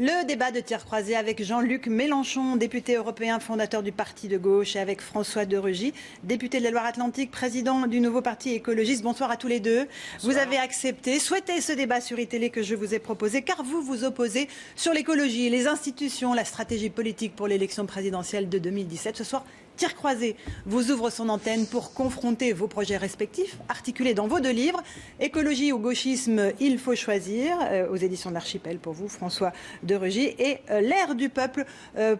Le débat de tir croisé avec Jean-Luc Mélenchon, député européen, fondateur du parti de gauche, et avec François de Rugy, député de la Loire-Atlantique, président du nouveau parti écologiste. Bonsoir à tous les deux. Bonsoir. Vous avez accepté, souhaité ce débat sur iTélé que je vous ai proposé, car vous vous opposez sur l'écologie, les institutions, la stratégie politique pour l'élection présidentielle de 2017. Ce soir, Tir croisé vous ouvre son antenne pour confronter vos projets respectifs, articulés dans vos deux livres, Écologie ou gauchisme, il faut choisir, aux éditions de l'Archipel pour vous, François de Rugy, et L'ère du peuple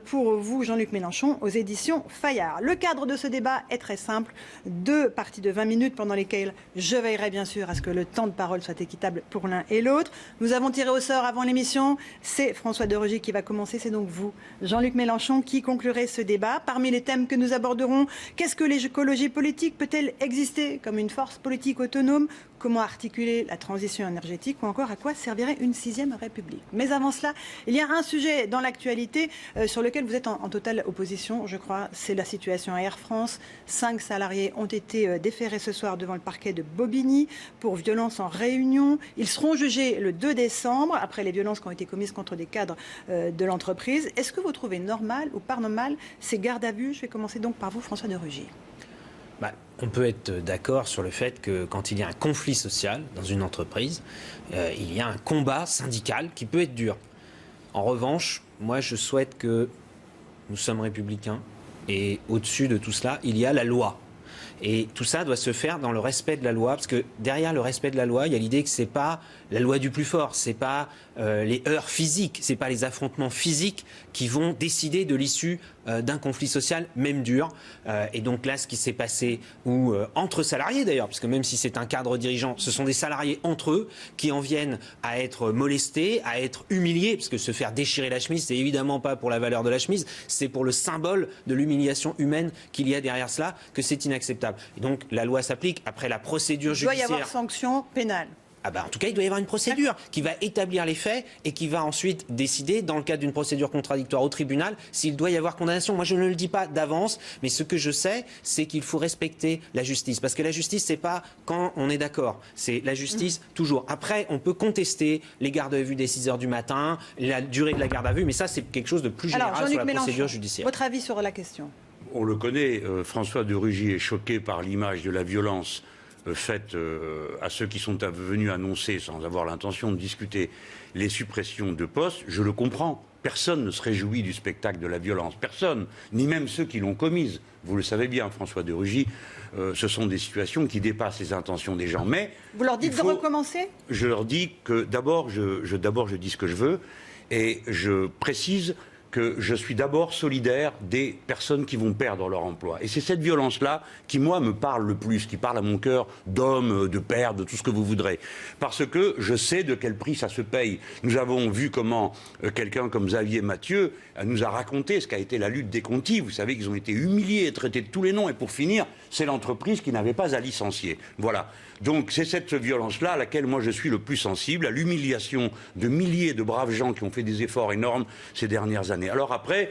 pour vous, Jean-Luc Mélenchon, aux éditions Fayard. Le cadre de ce débat est très simple, 2 parties de 20 minutes pendant lesquelles je veillerai bien sûr à ce que le temps de parole soit équitable pour l'un et l'autre. Nous avons tiré au sort avant l'émission, c'est François de Rugy qui va commencer, c'est donc vous, Jean-Luc Mélenchon, qui conclurez ce débat. Parmi les thèmes que nous aborderons, qu'est-ce que l'écologie politique? Peut-elle exister comme une force politique autonome? Comment articuler la transition énergétique? Ou encore à quoi servirait une 6e République? Mais avant cela, il y a un sujet dans l'actualité sur lequel vous êtes en totale opposition, je crois, c'est la situation à Air France. 5 salariés ont été déférés ce soir devant le parquet de Bobigny pour violence en réunion. Ils seront jugés le 2 décembre après les violences qui ont été commises contre des cadres de l'entreprise. Est-ce que vous trouvez normal ou pas normal ces gardes à vue? Je vais commencer donc par vous, François de Rugy. On peut être d'accord sur le fait que quand il y a un conflit social dans une entreprise, il y a un combat syndical qui peut être dur. En revanche, moi je souhaite que nous sommes républicains et au-dessus de tout cela, il y a la loi. Et tout ça doit se faire dans le respect de la loi, parce que derrière le respect de la loi, il y a l'idée que c'est pas la loi du plus fort, c'est pas les heurts physiques, c'est pas les affrontements physiques qui vont décider de l'issue d'un conflit social, même dur. Et donc là, ce qui s'est passé, ou entre salariés d'ailleurs, parce que même si c'est un cadre dirigeant, ce sont des salariés entre eux qui en viennent à être molestés, à être humiliés, parce que se faire déchirer la chemise, c'est évidemment pas pour la valeur de la chemise, c'est pour le symbole de l'humiliation humaine qu'il y a derrière cela, que c'est inacceptable. Et donc la loi s'applique. Après la procédure judiciaire... Il doit y avoir sanction pénale. En tout cas, il doit y avoir une procédure qui va établir les faits et qui va ensuite décider, dans le cadre d'une procédure contradictoire au tribunal, s'il doit y avoir condamnation. Moi, je ne le dis pas d'avance, mais ce que je sais, c'est qu'il faut respecter la justice. Parce que la justice, c'est pas quand on est d'accord. C'est la justice toujours. Après, on peut contester les gardes à vue des 6 heures du matin, la durée de la garde à vue, mais ça, c'est quelque chose de plus général sur la procédure judiciaire. Votre avis sur la question? On le connaît, François de Rugy est choqué par l'image de la violence faite à ceux qui sont venus annoncer, sans avoir l'intention de discuter, les suppressions de postes. Je le comprends. Personne ne se réjouit du spectacle de la violence. Personne, ni même ceux qui l'ont commise. Vous le savez bien, François de Rugy, ce sont des situations qui dépassent les intentions des gens. Mais vous leur dites de recommencer? Je leur dis que d'abord, je dis ce que je veux et je précise que je suis d'abord solidaire des personnes qui vont perdre leur emploi. Et c'est cette violence-là qui, moi, me parle le plus, qui parle à mon cœur d'homme, de père, de tout ce que vous voudrez. Parce que je sais de quel prix ça se paye. Nous avons vu comment quelqu'un comme Xavier Mathieu nous a raconté ce qu'a été la lutte des Conti. Vous savez qu'ils ont été humiliés et traités de tous les noms. Et pour finir, c'est l'entreprise qui n'avait pas à licencier. Voilà. Donc c'est cette violence-là à laquelle moi je suis le plus sensible, à l'humiliation de milliers de braves gens qui ont fait des efforts énormes ces dernières années. Alors après,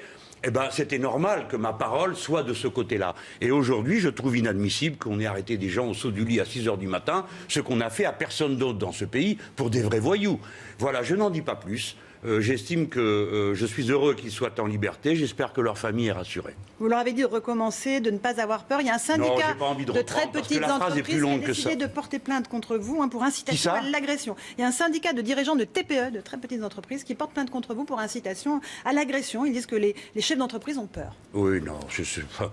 c'était normal que ma parole soit de ce côté-là. Et aujourd'hui, je trouve inadmissible qu'on ait arrêté des gens au saut du lit à 6 heures du matin, ce qu'on a fait à personne d'autre dans ce pays pour des vrais voyous. Voilà, je n'en dis pas plus. J'estime que je suis heureux qu'ils soient en liberté. J'espère que leur famille est rassurée. Vous leur avez dit de recommencer, de ne pas avoir peur. Il y a un syndicat de très petites entreprises qui a décidé de porter plainte contre vous pour incitation à l'agression. Il y a un syndicat de dirigeants de TPE, de très petites entreprises, qui porte plainte contre vous pour incitation à l'agression. Ils disent que les chefs d'entreprise ont peur. Oui, non, je sais pas.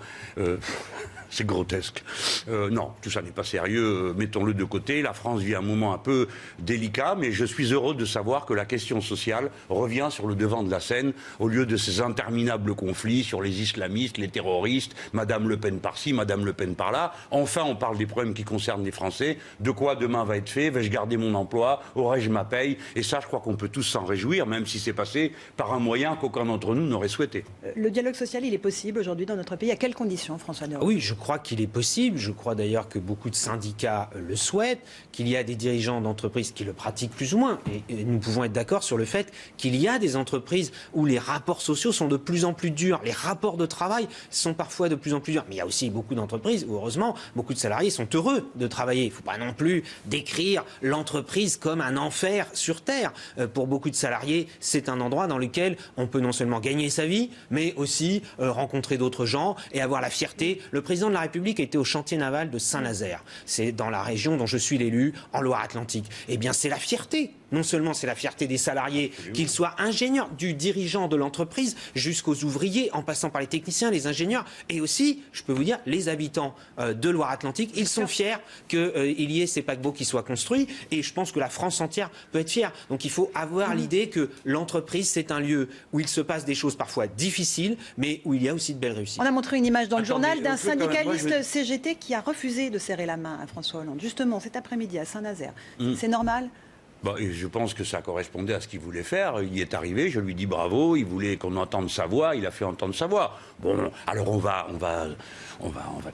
C'est grotesque. Non, tout ça n'est pas sérieux. Mettons-le de côté. La France vit un moment un peu délicat, mais je suis heureux de savoir que la question sociale revient sur le devant de la scène au lieu de ces interminables conflits sur les islamistes, les terroristes, Madame Le Pen par-ci, Madame Le Pen par-là. Enfin, on parle des problèmes qui concernent les Français. De quoi demain va être fait? Vais-je garder mon emploi? Aurai-je ma paye? Et ça, je crois qu'on peut tous s'en réjouir, même si c'est passé par un moyen qu'aucun d'entre nous n'aurait souhaité. Le dialogue social, il est possible aujourd'hui dans notre pays. À quelles conditions, François de Rugy? Oui, je crois qu'il est possible. Je crois d'ailleurs que beaucoup de syndicats le souhaitent, qu'il y a des dirigeants d'entreprises qui le pratiquent plus ou moins. Et nous pouvons être d'accord sur le fait qu'il y a des entreprises où les rapports sociaux sont de plus en plus durs, les rapports de travail sont parfois de plus en plus durs. Mais il y a aussi beaucoup d'entreprises où, heureusement, beaucoup de salariés sont heureux de travailler. Il ne faut pas non plus décrire l'entreprise comme un enfer sur Terre. Pour beaucoup de salariés, c'est un endroit dans lequel on peut non seulement gagner sa vie, mais aussi rencontrer d'autres gens et avoir la fierté. Le président de la République était au chantier naval de Saint-Nazaire. C'est dans la région dont je suis l'élu, en Loire-Atlantique. Eh bien, c'est la fierté. Non seulement c'est la fierté des salariés, qu'ils soient ingénieurs, du dirigeant de l'entreprise jusqu'aux ouvriers, en passant par les techniciens, les ingénieurs, et aussi, je peux vous dire, les habitants de Loire-Atlantique. Ils sont fiers qu'il y ait ces paquebots qui soient construits, et je pense que la France entière peut être fière. Donc il faut avoir l'idée que l'entreprise, c'est un lieu où il se passe des choses parfois difficiles, mais où il y a aussi de belles réussites. On a montré une image dans le journal d'un syndicaliste CGT qui a refusé de serrer la main à François Hollande, justement cet après-midi à Saint-Nazaire. C'est normal ? Bon, et je pense que ça correspondait à ce qu'il voulait faire. Il y est arrivé, je lui dis bravo, il voulait qu'on entende sa voix, il a fait entendre sa voix. Bon, alors on va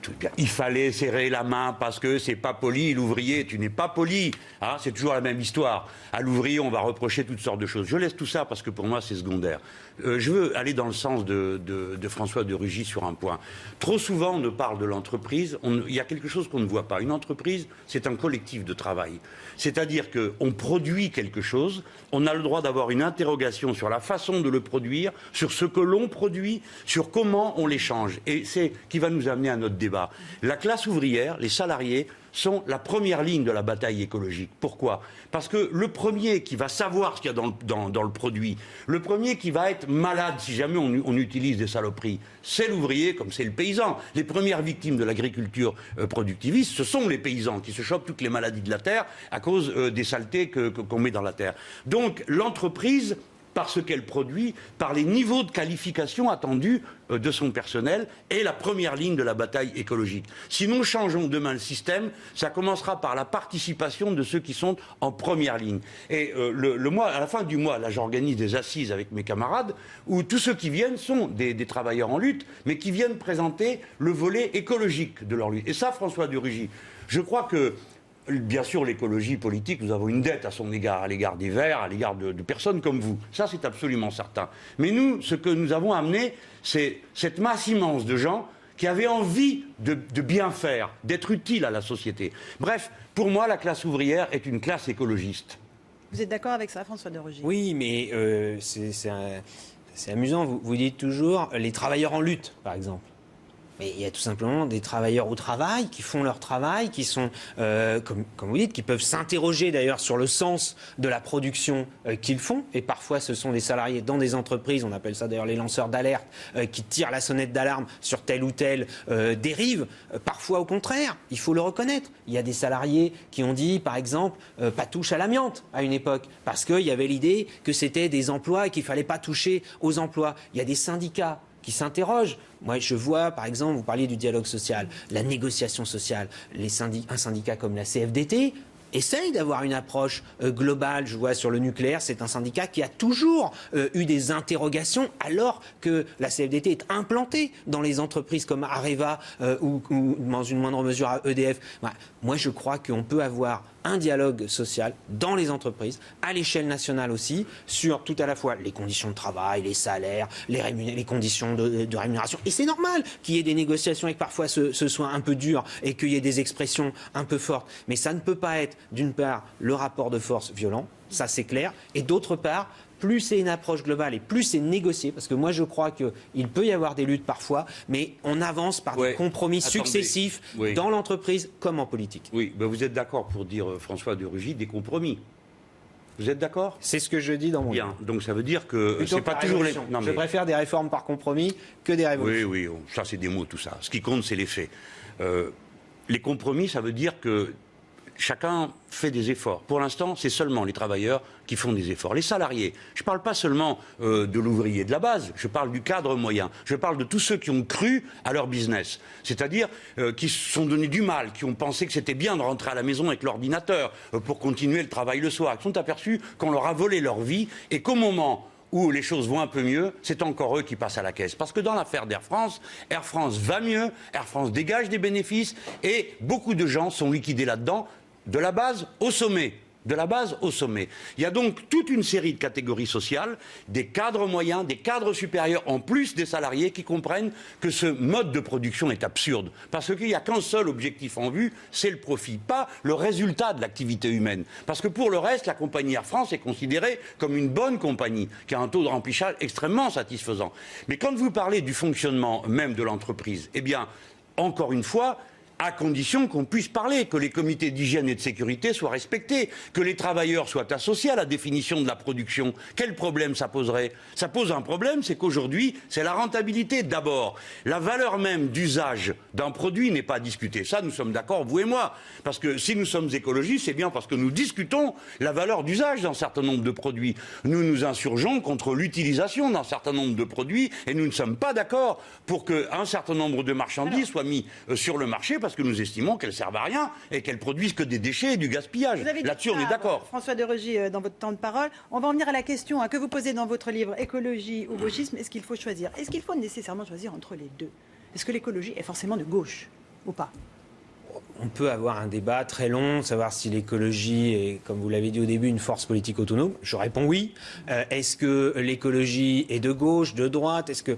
tout bien. Il fallait serrer la main parce que c'est pas poli, l'ouvrier, tu n'es pas poli. Hein, c'est toujours la même histoire. À l'ouvrier, on va reprocher toutes sortes de choses. Je laisse tout ça parce que pour moi, c'est secondaire. Je veux aller dans le sens de François de Rugy sur un point. Trop souvent, on ne parle de l'entreprise. Il y a quelque chose qu'on ne voit pas. Une entreprise, c'est un collectif de travail. C'est-à-dire qu'on produit quelque chose, on a le droit d'avoir une interrogation sur la façon de le produire, sur ce que l'on produit, sur comment on l'échange. Et c'est qui va nous amener à notre débat. La classe ouvrière, les salariés, sont la première ligne de la bataille écologique. Pourquoi ? Parce que le premier qui va savoir ce qu'il y a dans le produit, le premier qui va être malade si jamais on utilise des saloperies, c'est l'ouvrier comme c'est le paysan. Les premières victimes de l'agriculture productiviste, ce sont les paysans qui se chopent toutes les maladies de la terre à cause des saletés qu'on met dans la terre. Donc l'entreprise, par ce qu'elle produit, par les niveaux de qualification attendus de son personnel, est la première ligne de la bataille écologique. Si nous changeons demain le système, ça commencera par la participation de ceux qui sont en première ligne. Et à la fin du mois, là j'organise des assises avec mes camarades, où tous ceux qui viennent sont des travailleurs en lutte, mais qui viennent présenter le volet écologique de leur lutte. Et ça, François de Rugy, je crois que bien sûr, l'écologie politique, nous avons une dette à son égard, à l'égard des Verts, à l'égard de personnes comme vous. Ça, c'est absolument certain. Mais nous, ce que nous avons amené, c'est cette masse immense de gens qui avaient envie de bien faire, d'être utiles à la société. Bref, pour moi, la classe ouvrière est une classe écologiste. Vous êtes d'accord avec ça, François de Rugy ? Oui, mais c'est amusant. Vous dites toujours les travailleurs en lutte, par exemple. Mais il y a tout simplement des travailleurs au travail qui font leur travail, qui sont, comme vous dites, qui peuvent s'interroger d'ailleurs sur le sens de la production qu'ils font. Et parfois, ce sont des salariés dans des entreprises, on appelle ça d'ailleurs les lanceurs d'alerte, qui tirent la sonnette d'alarme sur telle ou telle dérive. Parfois, au contraire, il faut le reconnaître. Il y a des salariés qui ont dit, par exemple, pas touche à l'amiante à une époque, parce qu'il y avait l'idée que c'était des emplois et qu'il ne fallait pas toucher aux emplois. Il y a des syndicats qui s'interrogent. Moi, je vois, par exemple, vous parliez du dialogue social, la négociation sociale. Un syndicat comme la CFDT essaye d'avoir une approche globale. Je vois sur le nucléaire, c'est un syndicat qui a toujours eu des interrogations alors que la CFDT est implantée dans les entreprises comme Areva ou dans une moindre mesure à EDF. Moi, je crois qu'on peut avoir un dialogue social dans les entreprises, à l'échelle nationale aussi, sur tout à la fois les conditions de travail, les salaires, les conditions de rémunération. Et c'est normal qu'il y ait des négociations et que parfois ce soit un peu dur et qu'il y ait des expressions un peu fortes. Mais ça ne peut pas être, d'une part, le rapport de force violent, ça c'est clair, et d'autre part, plus c'est une approche globale et plus c'est négocié, parce que moi je crois qu'il peut y avoir des luttes parfois, mais on avance par des compromis successifs dans l'entreprise comme en politique. Oui, ben vous êtes d'accord pour dire, François de Rugy, des compromis. Vous êtes d'accord ? C'est ce que je dis dans mon livre. Donc ça veut dire que c'est pas toujours les... Non, je préfère des réformes par compromis que des révolutions. Oui, ça c'est des mots tout ça. Ce qui compte, c'est les faits. Les compromis, ça veut dire que chacun fait des efforts. Pour l'instant, c'est seulement les travailleurs qui font des efforts. Les salariés, je ne parle pas seulement de l'ouvrier de la base, je parle du cadre moyen, je parle de tous ceux qui ont cru à leur business, c'est-à-dire qui se sont donné du mal, qui ont pensé que c'était bien de rentrer à la maison avec l'ordinateur pour continuer le travail le soir, qui sont aperçus qu'on leur a volé leur vie et qu'au moment où les choses vont un peu mieux, c'est encore eux qui passent à la caisse. Parce que dans l'affaire d'Air France va mieux, Air France dégage des bénéfices et beaucoup de gens sont liquidés là-dedans, de la base au sommet. de la base au sommet. Il y a donc toute une série de catégories sociales, des cadres moyens, des cadres supérieurs, en plus des salariés qui comprennent que ce mode de production est absurde. Parce qu'il n'y a qu'un seul objectif en vue, c'est le profit, pas le résultat de l'activité humaine. Parce que pour le reste, la compagnie Air France est considérée comme une bonne compagnie, qui a un taux de remplissage extrêmement satisfaisant. Mais quand vous parlez du fonctionnement même de l'entreprise, eh bien, encore une fois, à condition qu'on puisse parler, que les comités d'hygiène et de sécurité soient respectés, que les travailleurs soient associés à la définition de la production. Quel problème ça poserait? Ça pose un problème, c'est qu'aujourd'hui, c'est la rentabilité d'abord. La valeur même d'usage d'un produit n'est pas discutée. Ça, nous sommes d'accord, vous et moi. Parce que si nous sommes écologistes, c'est bien parce que nous discutons la valeur d'usage d'un certain nombre de produits. Nous nous insurgeons contre l'utilisation d'un certain nombre de produits et nous ne sommes pas d'accord pour qu'un certain nombre de marchandises soient mis sur le marché parce que nous estimons qu'elles servent à rien et qu'elles produisent que des déchets et du gaspillage. Là-dessus, on est d'accord. François de Rugy, dans votre temps de parole, on va en venir à la question que vous posez dans votre livre Écologie ou gauchisme. Est-ce qu'il faut choisir? Est-ce qu'il faut nécessairement choisir entre les deux? Est-ce que l'écologie est forcément de gauche ou pas? On peut avoir un débat très long, savoir si l'écologie est, comme vous l'avez dit au début, une force politique autonome. Je réponds oui. Est-ce que l'écologie est de gauche, de droite? Est-ce que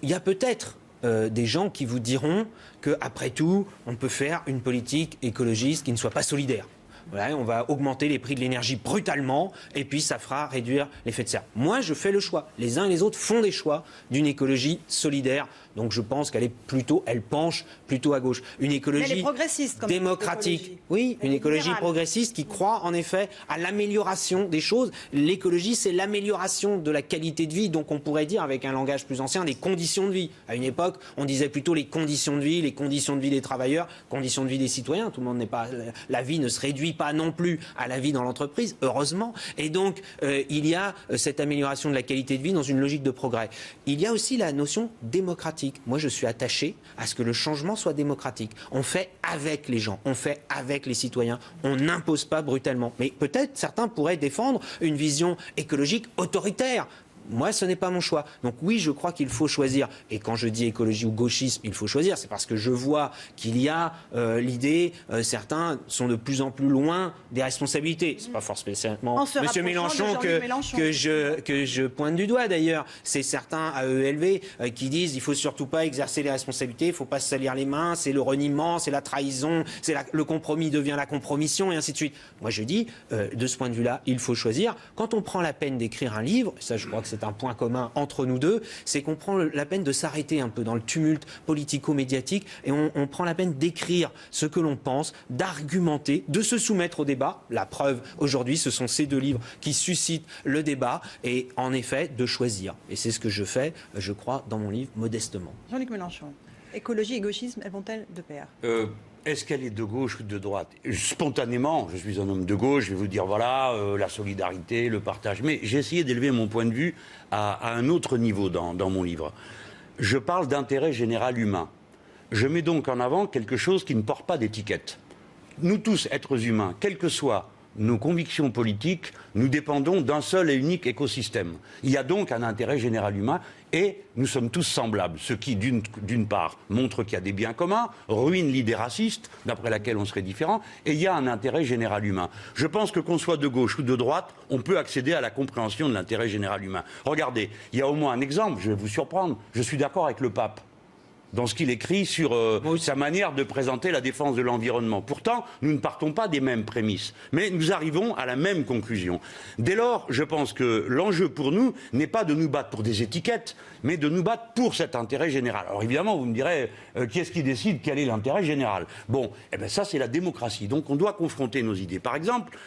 il y a peut-être des gens qui vous diront qu'après tout, on peut faire une politique écologiste qui ne soit pas solidaire. Voilà, on va augmenter les prix de l'énergie brutalement et puis ça fera réduire l'effet de serre. Moi, je fais le choix. Les uns et les autres font des choix d'une écologie solidaire. Donc je pense qu'elle penche plutôt à gauche. Une écologie démocratique. Oui, une écologie progressiste qui croit en effet à l'amélioration des choses. L'écologie, c'est l'amélioration de la qualité de vie. Donc on pourrait dire, avec un langage plus ancien, des conditions de vie. À une époque, on disait plutôt les conditions de vie des travailleurs, conditions de vie des citoyens. Tout le monde n'est pas. La vie ne se réduit pas non plus à la vie dans l'entreprise, heureusement. Et donc il y a cette amélioration de la qualité de vie dans une logique de progrès. Il y a aussi la notion démocratique. Moi, je suis attaché à ce que le changement soit démocratique. On fait avec les gens, on fait avec les citoyens, on n'impose pas brutalement. Mais peut-être certains pourraient défendre une vision écologique autoritaire. Moi, ce n'est pas mon choix. Donc oui, je crois qu'il faut choisir. Et quand je dis écologie ou gauchisme, il faut choisir. C'est parce que je vois qu'il y a l'idée, certains sont de plus en plus loin des responsabilités. C'est pas forcément Monsieur Mélenchon que je pointe du doigt d'ailleurs. C'est certains AELV qui disent il faut surtout pas exercer les responsabilités, il faut pas se salir les mains, c'est le reniement, c'est la trahison, le compromis devient la compromission et ainsi de suite. Moi, je dis de ce point de vue-là, il faut choisir. Quand on prend la peine d'écrire un livre, ça, je crois que c'est un point commun entre nous deux, c'est qu'on prend la peine de s'arrêter un peu dans le tumulte politico-médiatique et on prend la peine d'écrire ce que l'on pense, d'argumenter, de se soumettre au débat. La preuve, aujourd'hui, ce sont ces deux livres qui suscitent le débat et, en effet, de choisir. Et c'est ce que je fais, je crois, dans mon livre, modestement. Jean-Luc Mélenchon, écologie et gauchisme, elles vont-elles de pair? Est-ce qu'elle est de gauche ou de droite? Spontanément, je suis un homme de gauche, je vais vous dire voilà, la solidarité, le partage. Mais j'ai essayé d'élever mon point de vue à un autre niveau dans mon livre. Je parle d'intérêt général humain. Je mets donc en avant quelque chose qui ne porte pas d'étiquette. Nous tous, êtres humains, quelles que soient nos convictions politiques, nous dépendons d'un seul et unique écosystème. Il y a donc un intérêt général humain et nous sommes tous semblables, ce qui, d'une part, montre qu'il y a des biens communs, ruine l'idée raciste, d'après laquelle on serait différent, et il y a un intérêt général humain. Je pense que qu'on soit de gauche ou de droite, on peut accéder à la compréhension de l'intérêt général humain. Regardez, il y a au moins un exemple, je vais vous surprendre, je suis d'accord avec le pape dans ce qu'il écrit sur sa manière de présenter la défense de l'environnement. Pourtant, nous ne partons pas des mêmes prémices, mais nous arrivons à la même conclusion. Dès lors, je pense que l'enjeu pour nous n'est pas de nous battre pour des étiquettes, mais de nous battre pour cet intérêt général. Alors évidemment, vous me direz, qui est-ce qui décide quel est l'intérêt général? Bon, eh bien ça c'est la démocratie. Donc on doit confronter nos idées. Par exemple,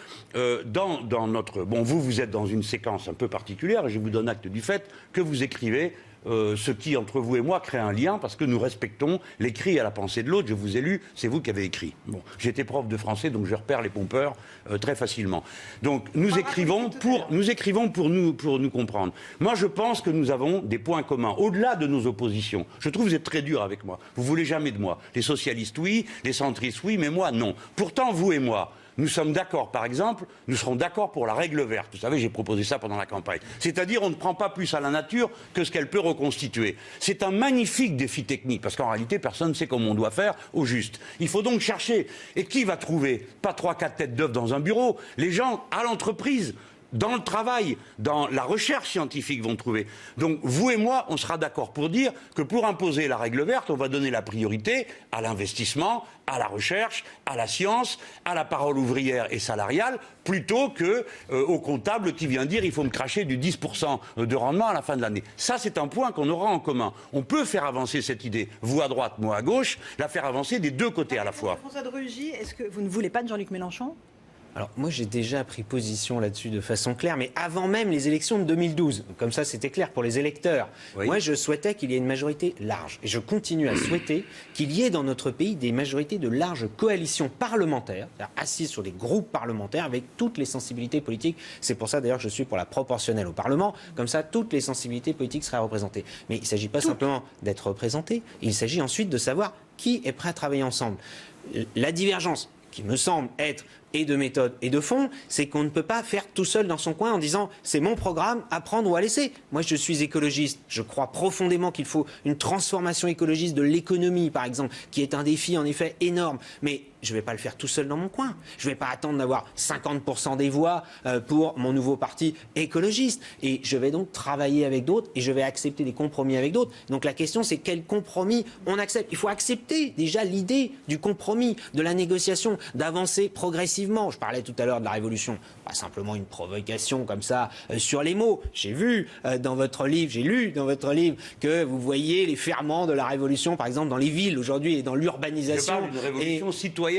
dans notre... Bon, vous êtes dans une séquence un peu particulière, et je vous donne acte du fait que vous écrivez ce qui, entre vous et moi, crée un lien parce que nous respectons l'écrit et la pensée de l'autre. Je vous ai lu, c'est vous qui avez écrit. Bon, j'étais prof de français, donc je repère les pompeurs très facilement. Donc nous écrivons pour nous comprendre. Moi, je pense que nous avons des points communs, au-delà de nos oppositions. Je trouve que vous êtes très dur avec moi. Vous voulez jamais de moi. Les socialistes, oui. Les centristes, oui. Mais moi, non. Pourtant, vous et moi, nous sommes d'accord, par exemple, nous serons d'accord pour la règle verte. Vous savez, j'ai proposé ça pendant la campagne. C'est-à-dire, on ne prend pas plus à la nature que ce qu'elle peut reconstituer. C'est un magnifique défi technique, parce qu'en réalité, personne ne sait comment on doit faire au juste. Il faut donc chercher. Et qui va trouver? Pas 3-4 têtes d'œufs dans un bureau. Les gens à l'entreprise, dans le travail, dans la recherche scientifique vont trouver. Donc vous et moi, on sera d'accord pour dire que pour imposer la règle verte, on va donner la priorité à l'investissement, à la recherche, à la science, à la parole ouvrière et salariale, plutôt que au comptable qui vient dire il faut me cracher du 10% de rendement à la fin de l'année. Ça, c'est un point qu'on aura en commun. On peut faire avancer cette idée, vous à droite, moi à gauche, la faire avancer des deux côtés à la fois. François de Rugy, est-ce que vous ne voulez pas de Jean-Luc Mélenchon ? Alors moi j'ai déjà pris position là-dessus de façon claire, mais avant même les élections de 2012. Comme ça c'était clair pour les électeurs. Oui. Moi je souhaitais qu'il y ait une majorité large. Et je continue à souhaiter qu'il y ait dans notre pays des majorités de large coalition parlementaire, assises sur des groupes parlementaires avec toutes les sensibilités politiques. C'est pour ça d'ailleurs que je suis pour la proportionnelle au Parlement. Comme ça toutes les sensibilités politiques seraient représentées. Mais il ne s'agit pas simplement d'être représenté, il s'agit ensuite de savoir qui est prêt à travailler ensemble. La divergence qui me semble être et de méthode et de fond, c'est qu'on ne peut pas faire tout seul dans son coin en disant c'est mon programme, à prendre ou à laisser. Moi je suis écologiste, je crois profondément qu'il faut une transformation écologiste de l'économie par exemple, qui est un défi en effet énorme, mais je ne vais pas le faire tout seul dans mon coin. Je ne vais pas attendre d'avoir 50% des voix pour mon nouveau parti écologiste. Et je vais donc travailler avec d'autres et je vais accepter des compromis avec d'autres. Donc la question, c'est quel compromis on accepte. Il faut accepter déjà l'idée du compromis, de la négociation, d'avancer progressivement. Je parlais tout à l'heure de la révolution. Pas simplement une provocation comme ça sur les mots. J'ai vu dans votre livre, j'ai lu dans votre livre que vous voyez les ferments de la révolution, par exemple, dans les villes aujourd'hui et dans l'urbanisation. Je parle d'une révolution citoyenne.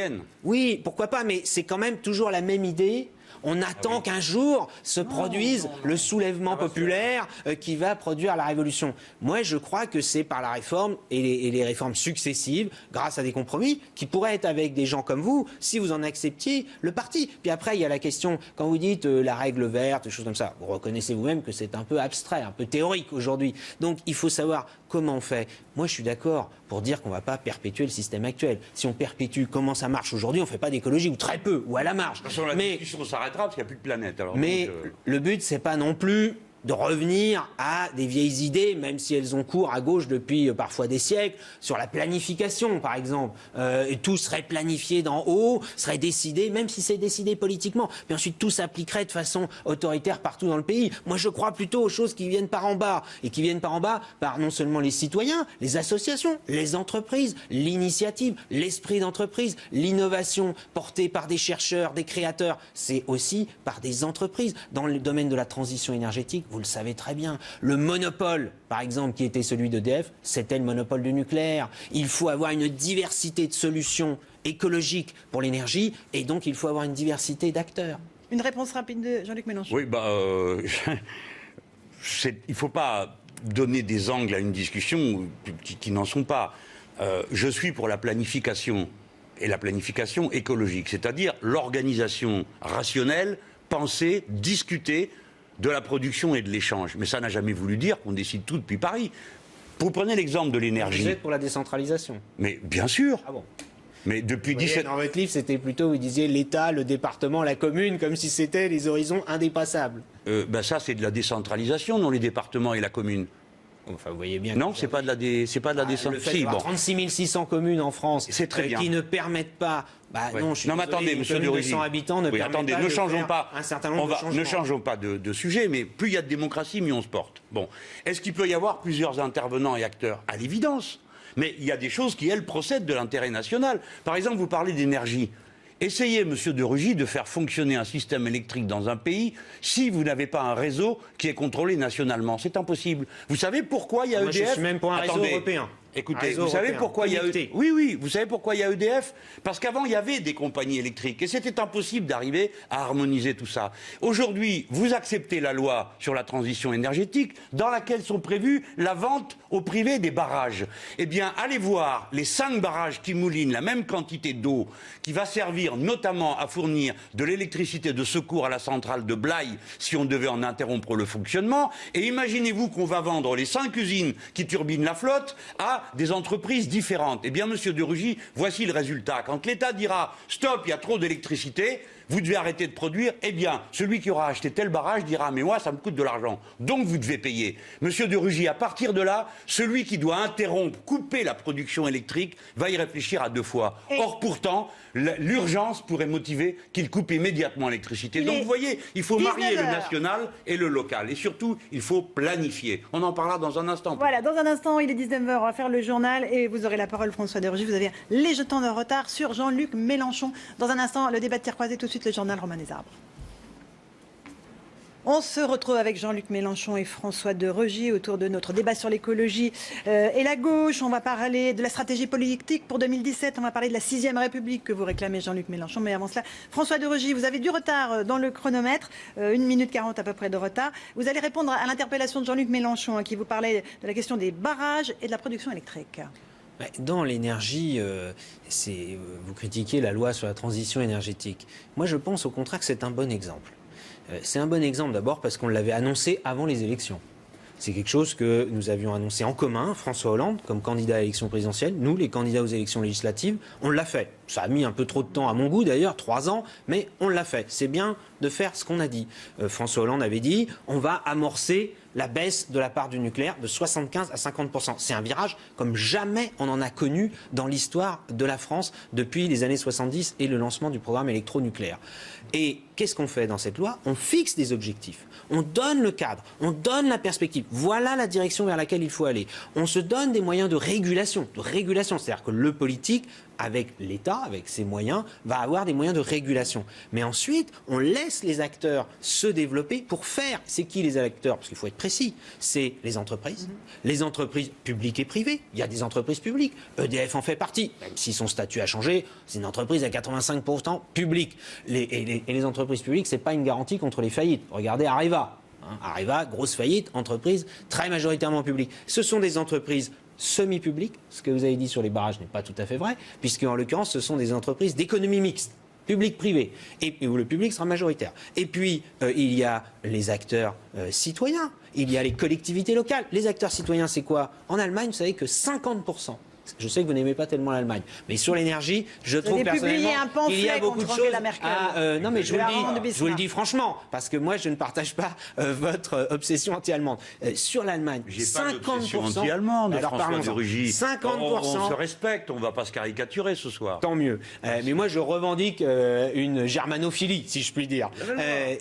Oui, pourquoi pas, mais c'est quand même toujours la même idée. On attend qu'un jour se produise le soulèvement populaire qui va produire la révolution. Moi, je crois que c'est par la réforme et les réformes successives, grâce à des compromis, qui pourraient être avec des gens comme vous, si vous en acceptiez le parti. Puis après, il y a la question, quand vous dites la règle verte, des choses comme ça, vous reconnaissez vous-même que c'est un peu abstrait, un peu théorique aujourd'hui. Donc, il faut savoir comment on fait. Moi, je suis d'accord pour dire qu'on ne va pas perpétuer le système actuel. Si on perpétue comment ça marche aujourd'hui, on ne fait pas d'écologie, ou très peu, ou à la marge. La discussion s'arrêtera parce qu'il n'y a plus de planète. Alors, mais le but, c'est pas non plus de revenir à des vieilles idées, même si elles ont cours à gauche depuis parfois des siècles, sur la planification, par exemple. Et tout serait planifié d'en haut, serait décidé, même si c'est décidé politiquement. Puis ensuite, tout s'appliquerait de façon autoritaire partout dans le pays. Moi, je crois plutôt aux choses qui viennent par en bas. Et qui viennent par en bas par non seulement les citoyens, les associations, les entreprises, l'initiative, l'esprit d'entreprise, l'innovation portée par des chercheurs, des créateurs. C'est aussi par des entreprises. Dans le domaine de la transition énergétique, vous le savez très bien. Le monopole, par exemple, qui était celui d'EDF, c'était le monopole du nucléaire. Il faut avoir une diversité de solutions écologiques pour l'énergie et donc il faut avoir une diversité d'acteurs. Une réponse rapide de Jean-Luc Mélenchon. Oui, il ne faut pas donner des angles à une discussion qui n'en sont pas. Je suis pour la planification et la planification écologique, c'est-à-dire l'organisation rationnelle, pensée, discutée de la production et de l'échange. Mais ça n'a jamais voulu dire qu'on décide tout depuis Paris. Vous prenez l'exemple de l'énergie. Vous êtes pour la décentralisation? Mais bien sûr. Ah bon? Mais depuis 17... Dans votre livre, c'était plutôt, vous disiez l'État, le département, la commune, comme si c'était les horizons indépassables. Ça, c'est de la décentralisation, non, les départements et la commune. Enfin, vous voyez bien. Non, c'est pas de la décentralisation. Le fait d'avoir 36 600 communes en France qui ne permettent pas. Non, je suis mais attendez, monsieur de Rugy. 200 habitants ne permettent pas ne changeons pas un certain nombre de changements. Ne changeons pas de sujet, mais plus il y a de démocratie, mieux on se porte. Bon, est-ce qu'il peut y avoir plusieurs intervenants et acteurs? À l'évidence. Mais il y a des choses qui, elles, procèdent de l'intérêt national. Par exemple, vous parlez d'énergie. Essayez, monsieur de Rugy, de faire fonctionner un système électrique dans un pays si vous n'avez pas un réseau qui est contrôlé nationalement. C'est impossible. Vous savez pourquoi il y a EDF? Je suis même pour un réseau européen. Écoutez, vous savez pourquoi il y a EDF? Oui, vous savez pourquoi il y a EDF? Parce qu'avant, il y avait des compagnies électriques et c'était impossible d'arriver à harmoniser tout ça. Aujourd'hui, vous acceptez la loi sur la transition énergétique dans laquelle sont prévues la vente au privé des barrages. Eh bien, allez voir les 5 barrages qui moulinent la même quantité d'eau qui va servir notamment à fournir de l'électricité de secours à la centrale de Blaye si on devait en interrompre le fonctionnement. Et imaginez-vous qu'on va vendre les 5 usines qui turbinent la flotte à a des entreprises différentes. Eh bien, monsieur de Rugy, voici le résultat. Quand l'État dira « stop, il y a trop d'électricité », vous devez arrêter de produire, eh bien, celui qui aura acheté tel barrage dira « mais moi, ça me coûte de l'argent, donc vous devez payer ». Monsieur de Rugy, à partir de là, celui qui doit interrompre, couper la production électrique, va y réfléchir à 2 fois. Or, pourtant, l'urgence pourrait motiver qu'il coupe immédiatement l'électricité. Donc, vous voyez, il faut marier le national et le local. Et surtout, il faut planifier. On en parlera dans un instant. Voilà, dans un instant, il est 19h, on va faire le journal et vous aurez la parole, François de Rugy. Vous avez léger temps de retard sur Jean-Luc Mélenchon. Dans un instant, le débat de tir croisé, tout de suite le journal Romain Desarbres. On se retrouve avec Jean-Luc Mélenchon et François de Rugy autour de notre débat sur l'écologie et la gauche. On va parler de la stratégie politique pour 2017. On va parler de la 6e République que vous réclamez, Jean-Luc Mélenchon. Mais avant cela, François de Rugy, vous avez du retard dans le chronomètre, 1 minute 40 à peu près de retard. Vous allez répondre à l'interpellation de Jean-Luc Mélenchon qui vous parlait de la question des barrages et de la production électrique. Dans l'énergie, vous critiquez la loi sur la transition énergétique. Moi, je pense au contraire que c'est un bon exemple. C'est un bon exemple d'abord parce qu'on l'avait annoncé avant les élections. C'est quelque chose que nous avions annoncé en commun, François Hollande, comme candidat à l'élection présidentielle. Nous, les candidats aux élections législatives, on l'a fait. Ça a mis un peu trop de temps à mon goût d'ailleurs, 3 ans, mais on l'a fait. C'est bien de faire ce qu'on a dit. François Hollande avait dit, on va amorcer la baisse de la part du nucléaire de 75 à 50%. C'est un virage comme jamais on en a connu dans l'histoire de la France depuis les années 70 et le lancement du programme électronucléaire. Et qu'est-ce qu'on fait dans cette loi? On fixe des objectifs, on donne le cadre, on donne la perspective. Voilà la direction vers laquelle il faut aller. On se donne des moyens de régulation. C'est-à-dire que le politique, avec l'État, avec ses moyens, va avoir des moyens de régulation. Mais ensuite, on laisse les acteurs se développer pour faire. C'est qui les acteurs? Parce qu'il faut être précis. C'est les entreprises publiques et privées. Il y a des entreprises publiques. EDF en fait partie, même si son statut a changé. C'est une entreprise à 85% publique. Et les entreprises publiques, c'est pas une garantie contre les faillites. Regardez Areva. Areva, grosse faillite, entreprise très majoritairement publique. Ce sont des entreprises semi-publiques. Ce que vous avez dit sur les barrages n'est pas tout à fait vrai, puisque en l'occurrence, ce sont des entreprises d'économie mixte, public-privé, et où le public sera majoritaire. Et puis, il y a les acteurs citoyens, il y a les collectivités locales. Les acteurs citoyens, c'est quoi? En Allemagne, vous savez que 50%. Je sais que vous n'aimez pas tellement l'Allemagne, mais sur l'énergie, je trouve personnellement qu'il y a beaucoup de choses. Non, mais je vous le dis franchement, parce que moi, je ne partage pas votre obsession anti-allemande. Sur l'Allemagne, 50%. Anti-allemande, François de Rugy. 50%. On se respecte, on ne va pas se caricaturer ce soir. Tant mieux. Mais moi, je revendique une germanophilie, si je puis dire.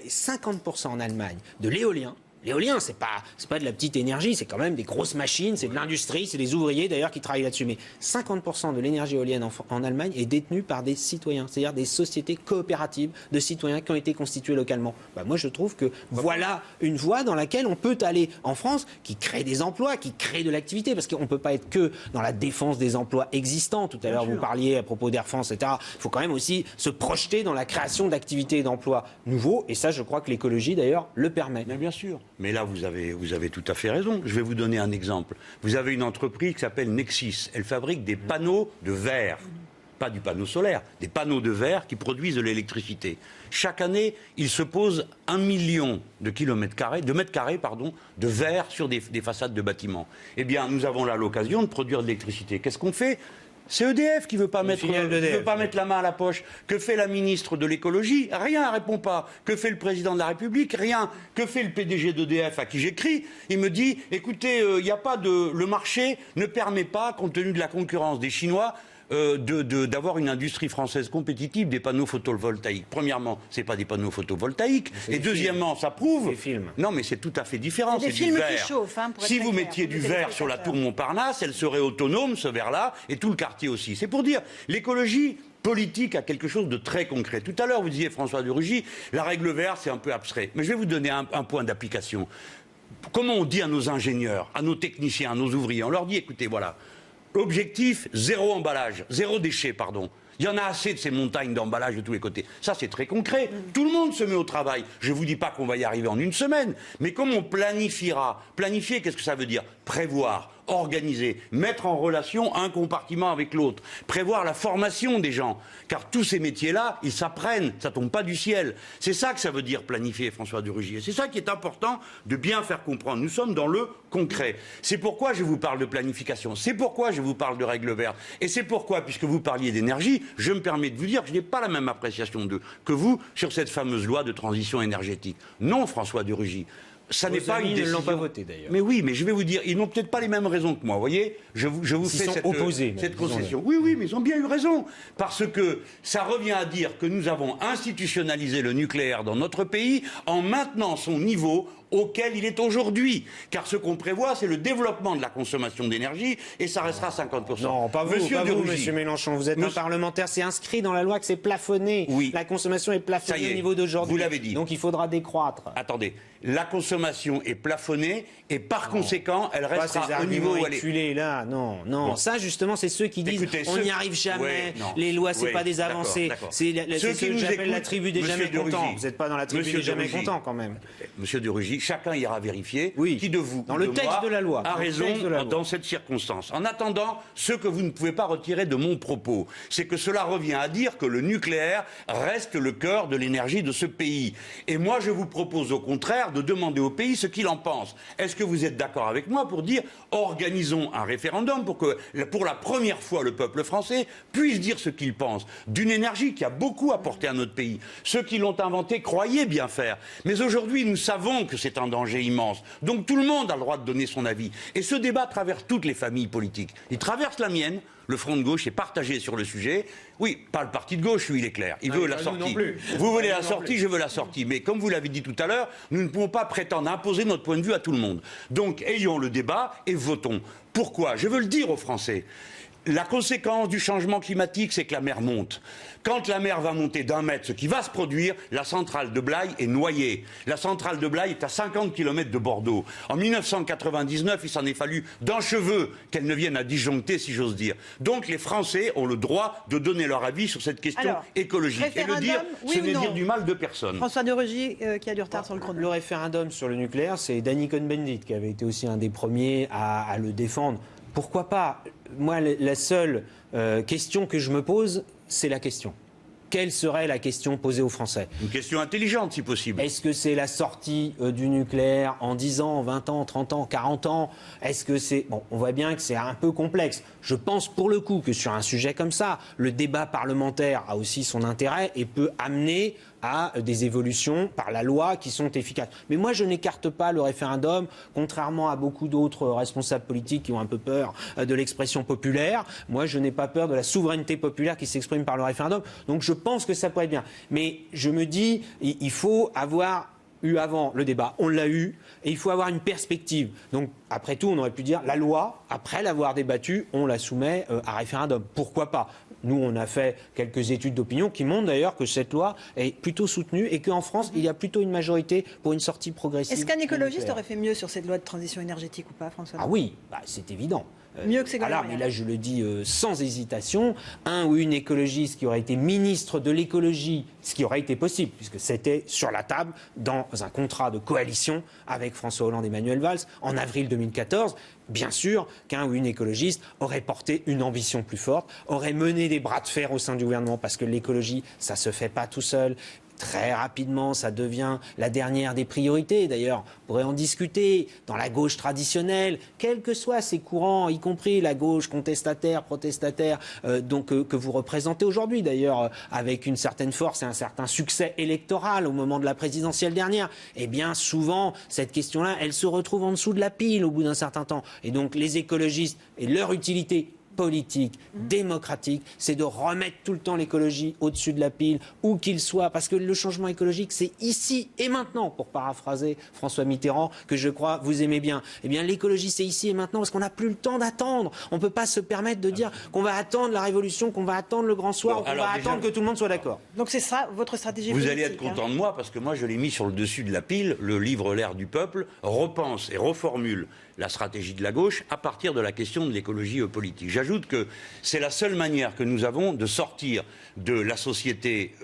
50% en Allemagne de l'éolien. L'éolien, c'est pas de la petite énergie, c'est quand même des grosses machines, c'est de l'industrie, c'est des ouvriers d'ailleurs qui travaillent là-dessus. Mais 50% de l'énergie éolienne en Allemagne est détenue par des citoyens, c'est-à-dire des sociétés coopératives de citoyens qui ont été constituées localement. Moi, je trouve que voilà une voie dans laquelle on peut aller en France, qui crée des emplois, qui crée de l'activité, parce qu'on ne peut pas être que dans la défense des emplois existants. Tout à l'heure, vous parliez à propos d'Air France, etc. Il faut quand même aussi se projeter dans la création d'activités et d'emplois nouveaux. Et ça, je crois que l'écologie, d'ailleurs, le permet. Mais bien sûr. Mais là, vous avez tout à fait raison. Je vais vous donner un exemple. Vous avez une entreprise qui s'appelle Nexis. Elle fabrique des panneaux de verre. Pas du panneau solaire, des panneaux de verre qui produisent de l'électricité. Chaque année, il se pose 1 million de mètres carrés de verre sur des façades de bâtiments. Eh bien, nous avons là l'occasion de produire de l'électricité. Qu'est-ce qu'on fait? C'est EDF qui ne veut pas mettre la main à la poche. Que fait la ministre de l'écologie? Rien, elle ne répond pas. Que fait le président de la République? Rien. Que fait le PDG d'EDF à qui j'écris? Il me dit, écoutez, le marché ne permet pas, compte tenu de la concurrence des Chinois, d'avoir une industrie française compétitive des panneaux photovoltaïques. Premièrement, ce n'est pas des panneaux photovoltaïques. Et deuxièmement, ça prouve... Non, mais c'est tout à fait différent. C'est du verre. Qui chauffent, si vous mettiez du verre sur la tour Montparnasse, elle serait autonome, ce verre-là, et tout le quartier aussi. C'est pour dire, l'écologie politique a quelque chose de très concret. Tout à l'heure, vous disiez, François de Rugy, la règle verte, c'est un peu abstrait. Mais je vais vous donner un point d'application. Comment on dit à nos ingénieurs, à nos techniciens, à nos ouvriers? On leur dit, écoutez, voilà... Objectif, zéro emballage, zéro déchet, pardon. Il y en a assez de ces montagnes d'emballage de tous les côtés. Ça, c'est très concret. Tout le monde se met au travail. Je ne vous dis pas qu'on va y arriver en une semaine, mais comment on planifiera? Planifier, qu'est-ce que ça veut dire? Prévoir, organiser, mettre en relation un compartiment avec l'autre, prévoir la formation des gens, car tous ces métiers-là, ils s'apprennent, ça tombe pas du ciel. C'est ça que ça veut dire planifier, François de Rugy. Et c'est ça qui est important de bien faire comprendre. Nous sommes dans le concret. C'est pourquoi je vous parle de planification, c'est pourquoi je vous parle de règles vertes, et c'est pourquoi, puisque vous parliez d'énergie, je me permets de vous dire que je n'ai pas la même appréciation que vous sur cette fameuse loi de transition énergétique. Non, François de Rugy. Ça n'est pas une décision. Ils ne l'ont pas voté d'ailleurs. Mais oui, mais je vais vous dire, ils n'ont peut-être pas les mêmes raisons que moi. Vous voyez, je vous fais cette concession. Oui, oui, mais ils ont bien eu raison. Parce que ça revient à dire que nous avons institutionnalisé le nucléaire dans notre pays en maintenant son niveau auquel il est aujourd'hui. Car ce qu'on prévoit, c'est le développement de la consommation d'énergie et ça restera 50%. Non, pas vous, Monsieur Mélenchon. Vous êtes un parlementaire. C'est inscrit dans la loi que c'est plafonné. Oui. La consommation est plafonnée au niveau d'aujourd'hui. Vous l'avez dit. Donc il faudra décroître. Attendez. La consommation est plafonnée et par conséquent, elle restera au niveau où elle est. Là, non. Bon. Ça, justement, c'est ceux qui disent on n'y arrive jamais, les lois, c'est pas des avancées. C'est ce que j'appelle la tribu des jamais contents. Vous n'êtes pas dans la tribu des jamais contents, quand même. Monsieur de Rugy, chacun ira vérifier qui de vous dans le texte de la loi a raison dans cette circonstance. En attendant, ce que vous ne pouvez pas retirer de mon propos, c'est que cela revient à dire que le nucléaire reste le cœur de l'énergie de ce pays. Et moi, je vous propose au contraire de demander au pays ce qu'il en pense. Est-ce que vous êtes d'accord avec moi pour dire organisons un référendum pour que, pour la première fois, le peuple français puisse dire ce qu'il pense d'une énergie qui a beaucoup apporté à notre pays. Ceux qui l'ont inventé croyaient bien faire. Mais aujourd'hui, nous savons que c'est un danger immense. Donc tout le monde a le droit de donner son avis. Et ce débat traverse toutes les familles politiques. Il traverse la mienne. Le Front de gauche est partagé sur le sujet. Oui, pas le parti de gauche, lui, il est clair. Il veut la sortie. Vous voulez la sortie, je veux la sortie. Mais comme vous l'avez dit tout à l'heure, nous ne pouvons pas prétendre imposer notre point de vue à tout le monde. Donc, ayons le débat et votons. Pourquoi ? Je veux le dire aux Français. La conséquence du changement climatique, c'est que la mer monte. Quand la mer va monter d'1 mètre, ce qui va se produire, la centrale de Blaye est noyée. La centrale de Blaye est à 50 km de Bordeaux. En 1999, il s'en est fallu d'un cheveu qu'elle ne vienne à disjoncter, si j'ose dire. Donc les Français ont le droit de donner leur avis sur cette question écologique. Et le dire, ce n'est dire du mal de personne. François de Rugy, qui a du retard sur le chrono. Le référendum sur le nucléaire, c'est Danny Cohn-Bendit qui avait été aussi un des premiers à le défendre. Pourquoi pas ? Moi, la seule question que je me pose, c'est la question. Quelle serait la question posée aux Français ? Une question intelligente, si possible. Est-ce que c'est la sortie du nucléaire en 10 ans, 20 ans, 30 ans, 40 ans ? Est-ce que c'est... Bon, on voit bien que c'est un peu complexe. Je pense pour le coup que sur un sujet comme ça, le débat parlementaire a aussi son intérêt et peut amener à des évolutions par la loi qui sont efficaces. Mais moi, je n'écarte pas le référendum, contrairement à beaucoup d'autres responsables politiques qui ont un peu peur de l'expression populaire. Moi, je n'ai pas peur de la souveraineté populaire qui s'exprime par le référendum. Donc, je pense que ça pourrait être bien. Mais je me dis, il faut avoir eu avant le débat, on l'a eu, et il faut avoir une perspective. Donc, après tout, on aurait pu dire, la loi, après l'avoir débattue, on la soumet à référendum. Pourquoi pas ? Nous, on a fait quelques études d'opinion qui montrent d'ailleurs que cette loi est plutôt soutenue et qu'en France, il y a plutôt une majorité pour une sortie progressive. Est-ce qu'un écologiste aurait fait mieux sur cette loi de transition énergétique ou pas, François ? Ah oui, c'est évident. Mieux que Ségolène mais là, je le dis sans hésitation, un ou une écologiste qui aurait été ministre de l'écologie, ce qui aurait été possible, puisque c'était sur la table dans un contrat de coalition avec François Hollande et Manuel Valls en avril 2014, bien sûr qu'un ou une écologiste aurait porté une ambition plus forte, aurait mené des bras de fer au sein du gouvernement, parce que l'écologie, ça ne se fait pas tout seul. Très rapidement, ça devient la dernière des priorités. D'ailleurs, on pourrait en discuter dans la gauche traditionnelle, quels que soient ces courants, y compris la gauche contestataire, protestataire, que vous représentez aujourd'hui, d'ailleurs, avec une certaine force et un certain succès électoral au moment de la présidentielle dernière. Eh bien, souvent, cette question-là, elle se retrouve en dessous de la pile au bout d'un certain temps. Et donc, les écologistes et leur utilité politique, démocratique, c'est de remettre tout le temps l'écologie au-dessus de la pile, où qu'il soit, parce que le changement écologique, c'est ici et maintenant, pour paraphraser François Mitterrand, que je crois vous aimez bien. Eh bien, l'écologie, c'est ici et maintenant, parce qu'on n'a plus le temps d'attendre. On ne peut pas se permettre de dire qu'on va attendre la révolution, qu'on va attendre le grand soir, qu'on va attendre que tout le monde soit d'accord. Donc c'est ça, votre stratégie politique. Vous allez être content de moi, parce que moi, je l'ai mis sur le dessus de la pile, le livre L'air du peuple repense et reformule la stratégie de la gauche à partir de la question de l'écologie politique. J'ajoute j'ajoute que c'est la seule manière que nous avons de sortir de la société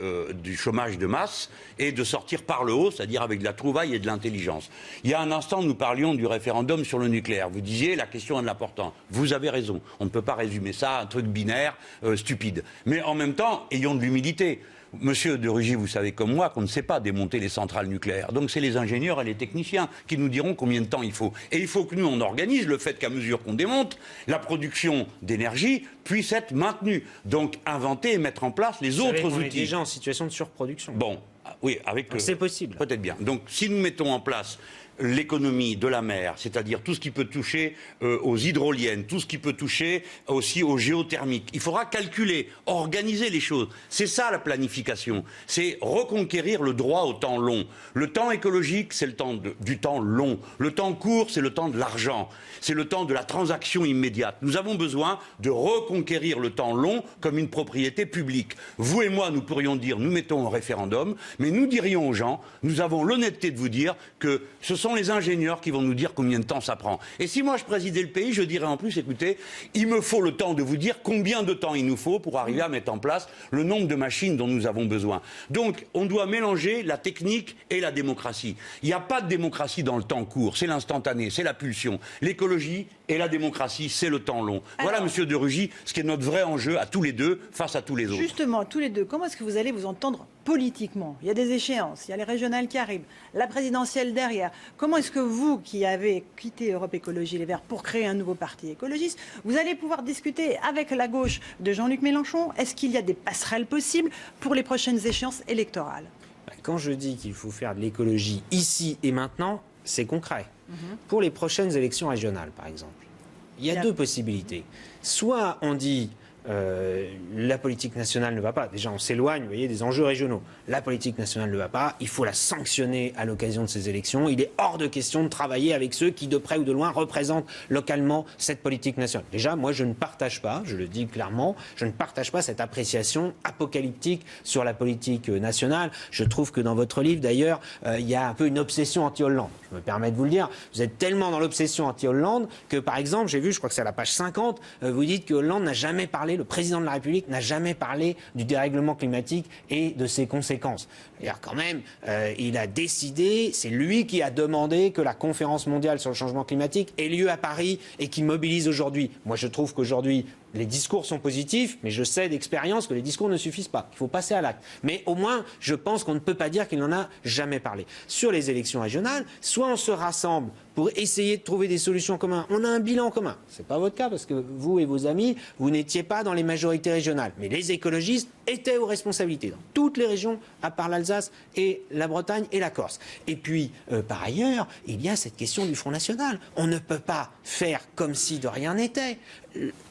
du chômage de masse et de sortir par le haut, c'est-à-dire avec de la trouvaille et de l'intelligence. Il y a un instant, nous parlions du référendum sur le nucléaire. Vous disiez, la question est de l'important. Vous avez raison. On ne peut pas résumer ça à un truc binaire, stupide. Mais en même temps, ayons de l'humilité. Monsieur de Rugy, vous savez comme moi qu'on ne sait pas démonter les centrales nucléaires. Donc c'est les ingénieurs et les techniciens qui nous diront combien de temps il faut. Et il faut que nous, on organise le fait qu'à mesure qu'on démonte, la production d'énergie puisse être maintenue. Donc inventer et mettre en place les autres outils. On est déjà en situation de surproduction. Bon, oui, avec... c'est possible. Peut-être bien. Donc si nous mettons en place l'économie de la mer, c'est-à-dire tout ce qui peut toucher aux hydroliennes, tout ce qui peut toucher aussi aux géothermiques. Il faudra calculer, organiser les choses. C'est ça la planification. C'est reconquérir le droit au temps long. Le temps écologique, c'est le temps du temps long. Le temps court, c'est le temps de l'argent. C'est le temps de la transaction immédiate. Nous avons besoin de reconquérir le temps long comme une propriété publique. Vous et moi, nous pourrions dire, nous mettons un référendum, mais nous dirions aux gens, nous avons l'honnêteté de vous dire que ce sont les ingénieurs qui vont nous dire combien de temps ça prend. Et si moi je présidais le pays, je dirais en plus, écoutez, il me faut le temps de vous dire combien de temps il nous faut pour arriver à mettre en place le nombre de machines dont nous avons besoin. Donc, on doit mélanger la technique et la démocratie. Il n'y a pas de démocratie dans le temps court, c'est l'instantané, c'est la pulsion. L'écologie et la démocratie, c'est le temps long. Alors, voilà, monsieur de Rugy, ce qui est notre vrai enjeu à tous les deux, face à tous les autres. Justement, tous les deux, comment est-ce que vous allez vous entendre politiquement? Il y a des échéances, il y a les régionales qui arrivent, la présidentielle derrière. Comment est-ce que vous, qui avez quitté Europe Écologie Les Verts pour créer un nouveau parti écologiste, vous allez pouvoir discuter avec la gauche de Jean-Luc Mélenchon? Est-ce qu'il y a des passerelles possibles pour les prochaines échéances électorales? Quand je dis qu'il faut faire de l'écologie ici et maintenant, c'est concret. Pour les prochaines élections régionales, par exemple, il y a deux possibilités. Soit on dit la politique nationale ne va pas. Déjà, on s'éloigne, vous voyez, des enjeux régionaux. La politique nationale ne va pas. Il faut la sanctionner à l'occasion de ces élections. Il est hors de question de travailler avec ceux qui, de près ou de loin, représentent localement cette politique nationale. Déjà, moi, je ne partage pas, je le dis clairement, je ne partage pas cette appréciation apocalyptique sur la politique nationale. Je trouve que dans votre livre, d'ailleurs, il y a un peu une obsession anti-Hollande. Je me permets de vous le dire. Vous êtes tellement dans l'obsession anti-Hollande que, par exemple, j'ai vu, je crois que c'est à la page 50, vous dites que Hollande n'a jamais parlé, le président de la République n'a jamais parlé du dérèglement climatique et de ses conséquences. C'est-à-dire quand même, il a décidé, c'est lui qui a demandé que la conférence mondiale sur le changement climatique ait lieu à Paris et qui mobilise aujourd'hui. Moi, je trouve qu'aujourd'hui, les discours sont positifs, mais je sais d'expérience que les discours ne suffisent pas. Il faut passer à l'acte. Mais au moins, je pense qu'on ne peut pas dire qu'il n'en a jamais parlé. Sur les élections régionales, soit on se rassemble pour essayer de trouver des solutions communes. On a un bilan commun. Ce n'est pas votre cas, parce que vous et vos amis, vous n'étiez pas dans les majorités régionales. Mais les écologistes étaient aux responsabilités dans toutes les régions, à part l'Alsace et la Bretagne et la Corse. Et puis, par ailleurs, il y a cette question du Front National. On ne peut pas faire comme si de rien n'était.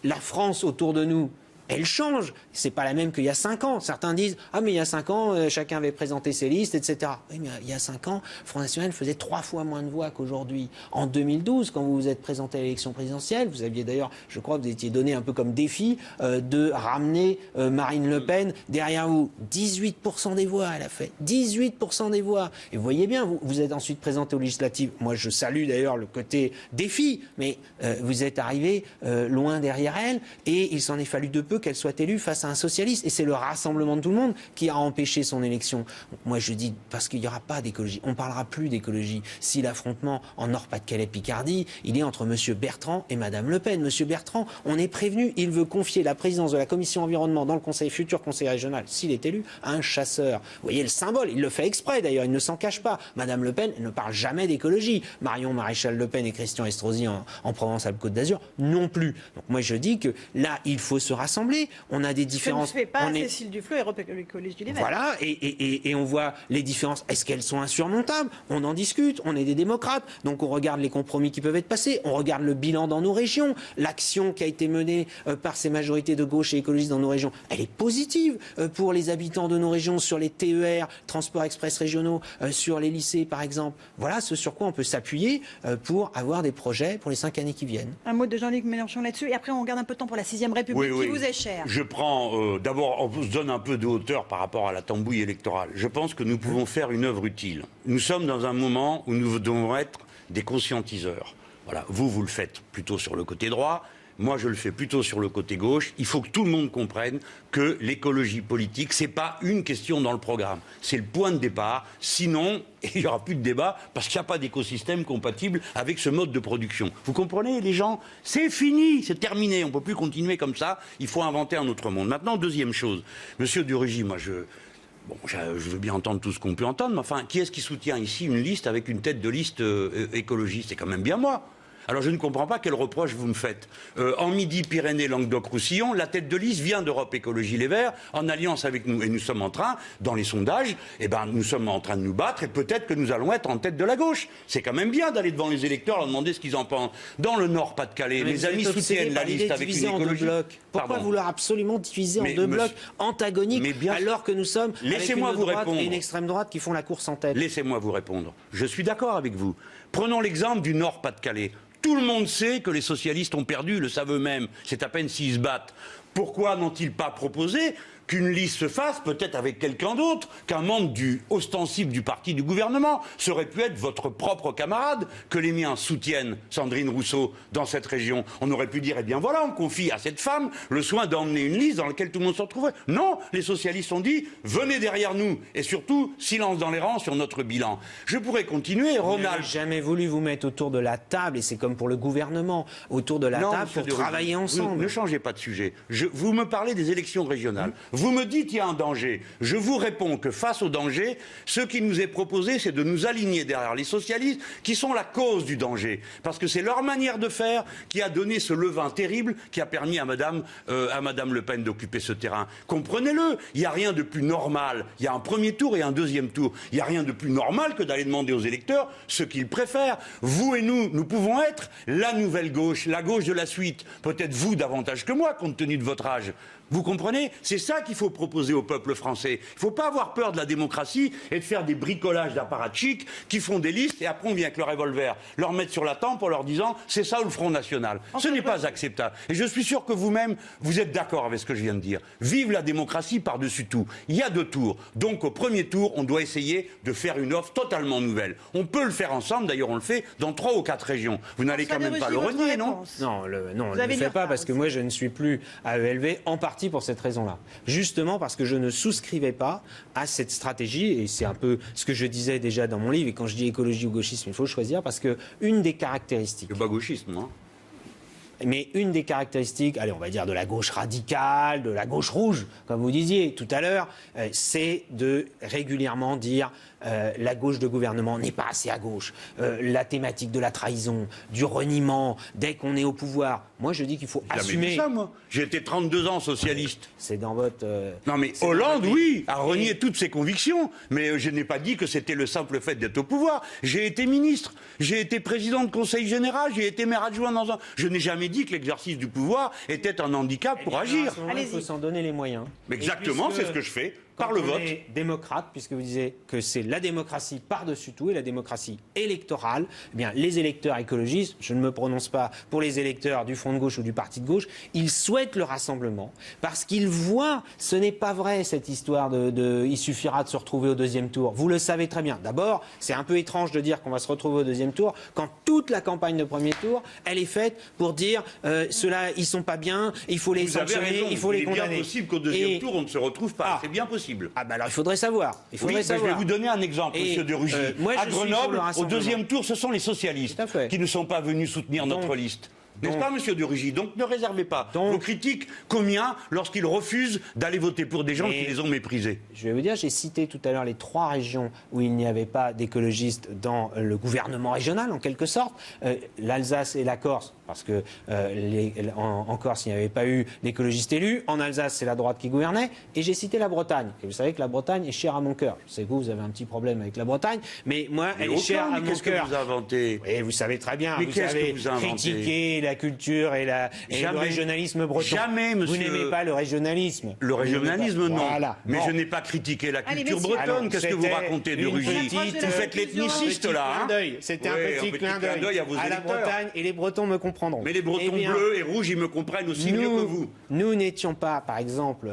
La France autour de nous, elle change. C'est pas la même qu'il y a 5 ans. Certains disent « Ah, mais il y a 5 ans, chacun avait présenté ses listes, etc. » Oui, mais il y a 5 ans, Front National faisait 3 fois moins de voix qu'aujourd'hui. En 2012, quand vous vous êtes présenté à l'élection présidentielle, vous aviez d'ailleurs, je crois, vous étiez donné un peu comme défi de ramener Marine Le Pen derrière vous. 18% des voix, elle a fait. 18% des voix. Et vous voyez bien, vous êtes ensuite présenté aux législatives. Moi, je salue d'ailleurs le côté défi, mais vous êtes arrivé loin derrière elle et il s'en est fallu de peu qu'elle soit élue face à un socialiste. Et c'est le rassemblement de tout le monde qui a empêché son élection. Donc moi je dis, parce qu'il n'y aura pas d'écologie, on ne parlera plus d'écologie si l'affrontement en Nord-Pas-de-Calais-Picardie, il est entre M. Bertrand et Mme Le Pen. M. Bertrand, on est prévenu, il veut confier la présidence de la commission environnement dans le futur conseil régional, s'il est élu, à un chasseur. Vous voyez le symbole, il le fait exprès d'ailleurs, il ne s'en cache pas. Mme Le Pen ne parle jamais d'écologie. Marion Maréchal Le Pen et Christian Estrosi en Provence-Alpes-Côte d'Azur non plus. Donc moi je dis que là, il faut se rassembler. On a des différences. Ce ne fait pas Cécile Duflot et Europe Écologie Les Verts. Voilà, et on voit les différences. Est-ce qu'elles sont insurmontables? On en discute, on est des démocrates, donc on regarde les compromis qui peuvent être passés, on regarde le bilan dans nos régions, l'action qui a été menée par ces majorités de gauche et écologistes dans nos régions, elle est positive pour les habitants de nos régions, sur les TER, transports express régionaux, sur les lycées par exemple. Voilà ce sur quoi on peut s'appuyer pour avoir des projets pour les 5 années qui viennent. Un mot de Jean-Luc Mélenchon là-dessus, et après on garde un peu de temps pour la 6ème République qui vous est chère. Je prends, d'abord, on se donne un peu de hauteur par rapport à la tambouille électorale. Je pense que nous pouvons faire une œuvre utile. Nous sommes dans un moment où nous devons être des conscientiseurs. Voilà, vous le faites plutôt sur le côté droit. Moi, je le fais plutôt sur le côté gauche. Il faut que tout le monde comprenne que l'écologie politique, c'est pas une question dans le programme. C'est le point de départ. Sinon, il n'y aura plus de débat parce qu'il n'y a pas d'écosystème compatible avec ce mode de production. Vous comprenez, les gens? C'est fini, c'est terminé. On ne peut plus continuer comme ça. Il faut inventer un autre monde. Maintenant, deuxième chose. Monsieur de Rugy, moi, je veux bien entendre tout ce qu'on peut entendre, mais enfin, qui est-ce qui soutient ici une liste avec une tête de liste écologiste? C'est quand même bien moi. Alors je ne comprends pas quel reproche vous me faites. En Midi-Pyrénées, Languedoc-Roussillon, la tête de liste vient d'Europe Écologie Les Verts, en alliance avec nous. Et nous sommes en train, dans les sondages, nous sommes en train de nous battre et peut-être que nous allons être en tête de la gauche. C'est quand même bien d'aller devant les électeurs, leur demander ce qu'ils en pensent. Dans le Nord-Pas-de-Calais, mes amis soutiennent la liste avec une écologie. Pourquoi vouloir absolument diviser en deux blocs antagoniques alors que nous sommes avec une droite et une extrême droite qui font la course en tête? Laissez-moi vous répondre. Je suis d'accord avec vous. Prenons l'exemple du Nord-Pas-de-Calais. Tout le monde sait que les socialistes ont perdu, le savent eux-mêmes. C'est à peine s'ils se battent. Pourquoi n'ont-ils pas proposé qu'une liste se fasse, peut-être avec quelqu'un d'autre, qu'un membre ostensible du parti du gouvernement? Ça aurait pu être votre propre camarade, que les miens soutiennent, Sandrine Rousseau, dans cette région. On aurait pu dire, eh bien voilà, on confie à cette femme le soin d'emmener une liste dans laquelle tout le monde se retrouverait. Non, les socialistes ont dit, venez derrière nous, et surtout, silence dans les rangs sur notre bilan. Je pourrais continuer, Ronald. Vous n'avez jamais voulu vous mettre autour de la table, et c'est comme pour le gouvernement, autour de la table pour travailler ensemble. Ne changez pas de sujet. Vous me parlez des élections régionales. Vous me dites qu'il y a un danger. Je vous réponds que face au danger, ce qui nous est proposé, c'est de nous aligner derrière les socialistes qui sont la cause du danger. Parce que c'est leur manière de faire qui a donné ce levain terrible qui a permis à Madame Le Pen d'occuper ce terrain. Comprenez-le, il n'y a rien de plus normal. Il y a un premier tour et un deuxième tour. Il n'y a rien de plus normal que d'aller demander aux électeurs ce qu'ils préfèrent. Vous et nous pouvons être la nouvelle gauche, la gauche de la suite. Peut-être vous davantage que moi, compte tenu de votre âge. Vous comprenez? C'est ça qu'il faut proposer au peuple français. Il ne faut pas avoir peur de la démocratie et de faire des bricolages d'apparatchiks qui font des listes et après on vient avec le revolver leur mettre sur la tempe en leur disant c'est ça ou le Front National. Ce n'est pas acceptable. Et je suis sûr que vous-même, vous êtes d'accord avec ce que je viens de dire. Vive la démocratie par-dessus tout. Il y a 2 tours. Donc au premier tour, on doit essayer de faire une offre totalement nouvelle. On peut le faire ensemble, d'ailleurs on le fait dans 3 ou 4 régions. Vous n'allez quand même pas le renier, non? Non, on ne le fait pas parce que moi je ne suis plus à ELV en partie pour cette raison-là. Justement parce que je ne souscrivais pas à cette stratégie, et c'est un peu ce que je disais déjà dans mon livre, et quand je dis écologie ou gauchisme, il faut choisir, parce que une des caractéristiques... C'est pas gauchisme, moi. Mais une des caractéristiques, allez, on va dire de la gauche radicale, de la gauche rouge, comme vous disiez tout à l'heure, c'est de régulièrement dire la gauche de gouvernement n'est pas assez à gauche. La thématique de la trahison, du reniement, dès qu'on est au pouvoir. Moi, je dis qu'il faut assumer. Dit ça, moi. J'ai été 32 ans socialiste. C'est dans votre... Non, mais Hollande, oui, a renié toutes ses convictions. Mais je n'ai pas dit que c'était le simple fait d'être au pouvoir. J'ai été ministre, j'ai été président de conseil général, j'ai été maire adjoint dans un... Je n'ai jamais dit que l'exercice du pouvoir était un handicap pour agir. Il faut s'en donner les moyens. Mais exactement, c'est ce que je fais. Par le vote. Est démocrate, puisque vous disiez que c'est la démocratie par-dessus tout et la démocratie électorale, eh bien, les électeurs écologistes, je ne me prononce pas pour les électeurs du Front de gauche ou du Parti de gauche, ils souhaitent le rassemblement parce qu'ils voient, ce n'est pas vrai cette histoire il suffira de se retrouver au deuxième tour. Vous le savez très bien. D'abord, c'est un peu étrange de dire qu'on va se retrouver au deuxième tour quand toute la campagne de premier tour, elle est faite pour dire ceux-là, ils sont pas bien, il faut les sanctionner, il faut les condamner. Il est bien possible qu'au deuxième tour, on ne se retrouve pas. C'est bien possible. Ah bah alors il faudrait savoir. Je vais vous donner un exemple, Monsieur de Rugy. À Grenoble, au deuxième tour, ce sont les socialistes qui ne sont pas venus soutenir notre liste. N'est-ce pas, Monsieur de Rugy? Donc ne réservez pas vos critiques commiens lorsqu'ils refusent d'aller voter pour des gens qui les ont méprisés. Je vais vous dire, j'ai cité tout à l'heure les 3 régions où il n'y avait pas d'écologistes dans le gouvernement régional, en quelque sorte. L'Alsace et la Corse, parce que en Corse, il n'y avait pas eu d'écologistes élus. En Alsace, c'est la droite qui gouvernait. Et j'ai cité la Bretagne. Et vous savez que la Bretagne est chère à mon cœur. Je sais que vous avez un petit problème avec la Bretagne, mais moi, elle est chère à mon cœur. Qu'est-ce que vous inventez? Et vous savez très bien, mais vous avez critiqué la culture et le régionalisme breton. Jamais, monsieur. Vous n'aimez pas le régionalisme. Le régionalisme, non. Voilà. Mais je n'ai pas critiqué la culture bretonne. Qu'est-ce que vous racontez de Rugy? Vous faites l'ethniciste, là. C'était un petit clin d'œil à la Bretagne, et les Bretons me comprendront. Mais les Bretons bleus et rouges, ils me comprennent aussi mieux que vous. Nous n'étions pas, par exemple,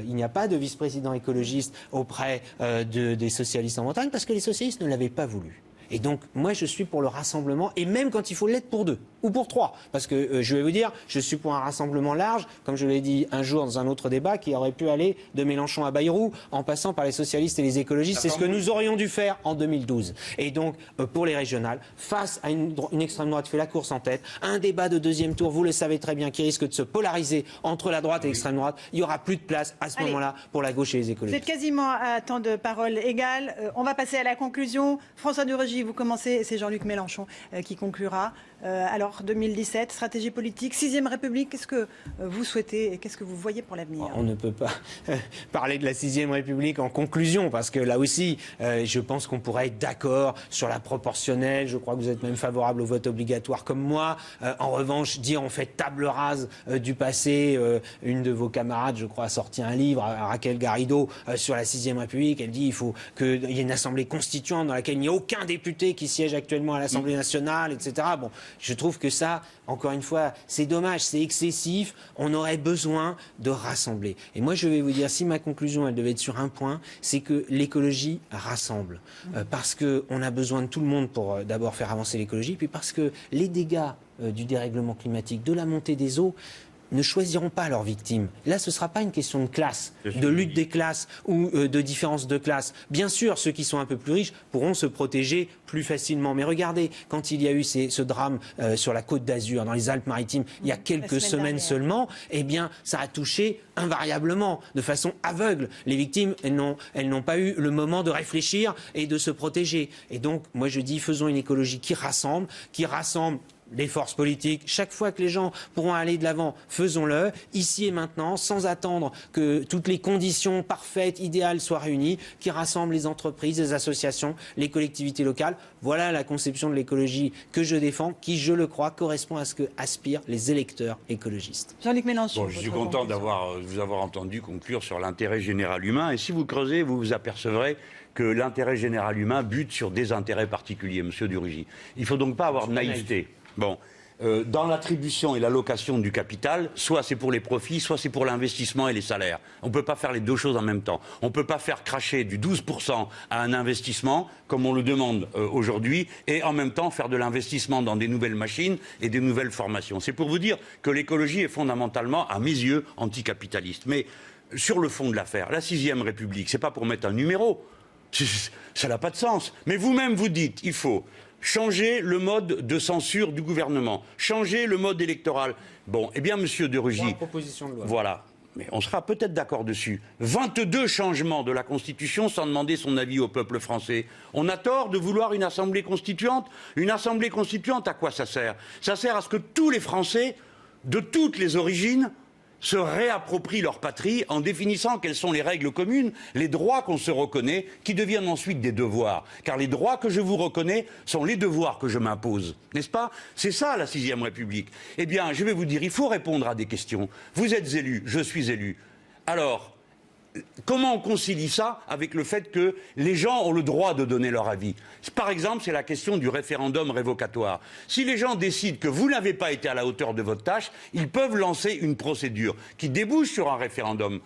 il n'y a pas de vice-président écologiste auprès des socialistes en Bretagne, parce que les socialistes ne l'avaient pas voulu. Et donc, moi, je suis pour le rassemblement, et même quand il faut l'être pour 2 ou pour 3. Parce que, je vais vous dire, je suis pour un rassemblement large, comme je l'ai dit un jour dans un autre débat, qui aurait pu aller de Mélenchon à Bayrou, en passant par les socialistes et les écologistes. C'est ce que nous aurions dû faire en 2012. Et donc, pour les régionales, face à une extrême droite qui fait la course en tête, un débat de deuxième tour, vous le savez très bien, qui risque de se polariser entre la droite et l'extrême droite, il n'y aura plus de place à ce moment-là pour la gauche et les écologistes. Vous êtes quasiment à temps de parole égal. On va passer à la conclusion. François de Rugy, vous commencez, c'est Jean-Luc Mélenchon qui conclura. Alors, 2017, stratégie politique, 6e République, qu'est-ce que vous souhaitez et qu'est-ce que vous voyez pour l'avenir? On ne peut pas parler de la 6e République en conclusion, parce que là aussi, je pense qu'on pourrait être d'accord sur la proportionnelle. Je crois que vous êtes même favorable au vote obligatoire comme moi. En revanche, dire on fait table rase du passé, une de vos camarades, je crois, a sorti un livre, Raquel Garrido, sur la 6e République. Elle dit il faut qu'il y ait une assemblée constituante dans laquelle il n'y a aucun député qui siège actuellement à l'Assemblée nationale, etc. Bon, je trouve que ça, encore une fois, c'est dommage, c'est excessif. On aurait besoin de rassembler. Et moi, je vais vous dire, si ma conclusion, elle devait être sur un point, c'est que l'écologie rassemble. Parce qu'on a besoin de tout le monde pour d'abord faire avancer l'écologie, puis parce que les dégâts du dérèglement climatique, de la montée des eaux, ne choisiront pas leurs victimes. Là, ce ne sera pas une question de classe, de lutte des classes ou de différence de classe. Bien sûr, ceux qui sont un peu plus riches pourront se protéger plus facilement. Mais regardez, quand il y a eu ce drame sur la Côte d'Azur, dans les Alpes-Maritimes, il y a quelques semaines seulement, eh bien, ça a touché invariablement, de façon aveugle. Les victimes, elles n'ont pas eu le moment de réfléchir et de se protéger. Et donc, moi, je dis, faisons une écologie qui rassemble les forces politiques. Chaque fois que les gens pourront aller de l'avant, faisons-le, ici et maintenant, sans attendre que toutes les conditions parfaites, idéales soient réunies, qui rassemblent les entreprises, les associations, les collectivités locales. Voilà la conception de l'écologie que je défends, qui, je le crois, correspond à ce que aspirent les électeurs écologistes. Jean-Luc Mélenchon. Bon, je suis content de vous avoir entendu conclure sur l'intérêt général humain. Et si vous creusez, vous vous apercevrez que l'intérêt général humain bute sur des intérêts particuliers, monsieur de Rugy. Il ne faut donc pas avoir de naïveté. Bon, dans l'attribution et l'allocation du capital, soit c'est pour les profits, soit c'est pour l'investissement et les salaires. On ne peut pas faire les deux choses en même temps. On ne peut pas faire cracher du 12% à un investissement, comme on le demande aujourd'hui, et en même temps faire de l'investissement dans des nouvelles machines et des nouvelles formations. C'est pour vous dire que l'écologie est fondamentalement, à mes yeux, anticapitaliste. Mais sur le fond de l'affaire, la 6e République, c'est pas pour mettre un numéro. Ça n'a pas de sens. Mais vous-même, vous dites, il faut changer le mode de censure du gouvernement, changer le mode électoral. Bon, eh bien, monsieur de Rugy, proposition de loi. Voilà, mais on sera peut-être d'accord dessus. 22 changements de la Constitution sans demander son avis au peuple français. On a tort de vouloir une assemblée constituante. Une assemblée constituante, à quoi ça sert? Ça sert à ce que tous les Français, de toutes les origines, se réapproprient leur patrie en définissant quelles sont les règles communes, les droits qu'on se reconnaît, qui deviennent ensuite des devoirs. Car les droits que je vous reconnais sont les devoirs que je m'impose. N'est-ce pas? C'est ça la 6e République. Eh bien, je vais vous dire, il faut répondre à des questions. Vous êtes élu, je suis élu. Alors, comment on concilie ça avec le fait que les gens ont le droit de donner leur avis? Par exemple, c'est la question du référendum révocatoire. Si les gens décident que vous n'avez pas été à la hauteur de votre tâche, ils peuvent lancer une procédure qui débouche sur un référendum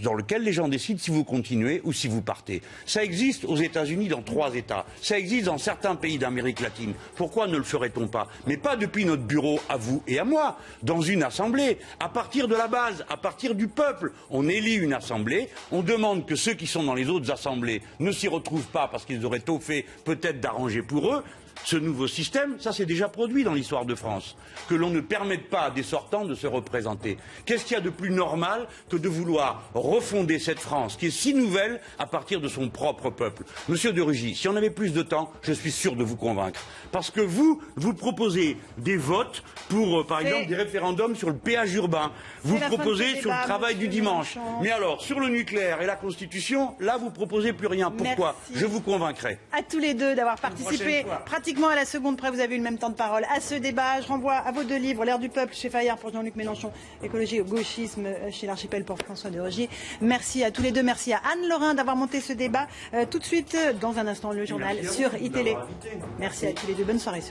dans lequel les gens décident si vous continuez ou si vous partez. Ça existe aux États-Unis dans 3 États. Ça existe dans certains pays d'Amérique latine. Pourquoi ne le ferait-on pas? Mais pas depuis notre bureau, à vous et à moi, dans une assemblée, à partir de la base, à partir du peuple. On élit une assemblée, on demande que ceux qui sont dans les autres assemblées ne s'y retrouvent pas parce qu'ils auraient tôt fait peut-être d'arranger pour eux. Ce nouveau système, ça s'est déjà produit dans l'histoire de France, que l'on ne permette pas à des sortants de se représenter. Qu'est-ce qu'il y a de plus normal que de vouloir refonder cette France, qui est si nouvelle à partir de son propre peuple? Monsieur de Rugy, si on avait plus de temps, je suis sûr de vous convaincre. Parce que vous proposez des votes pour, par exemple, des référendums sur le péage urbain. Vous proposez sur le travail du dimanche. Mais alors, sur le nucléaire et la Constitution, là, vous proposez plus rien. Pourquoi? Je vous convaincrai. À tous les deux d'avoir participé pratiquement à la seconde près, vous avez eu le même temps de parole à ce débat. Je renvoie à vos 2 livres, L'ère du peuple chez Fayard pour Jean-Luc Mélenchon, Écologie au gauchisme chez l'Archipel pour François de Rugy. Merci à tous les deux, merci à Anne Lorrain d'avoir monté ce débat. Tout de suite, dans un instant, le journal sur iTélé. Merci à tous les deux, bonne soirée.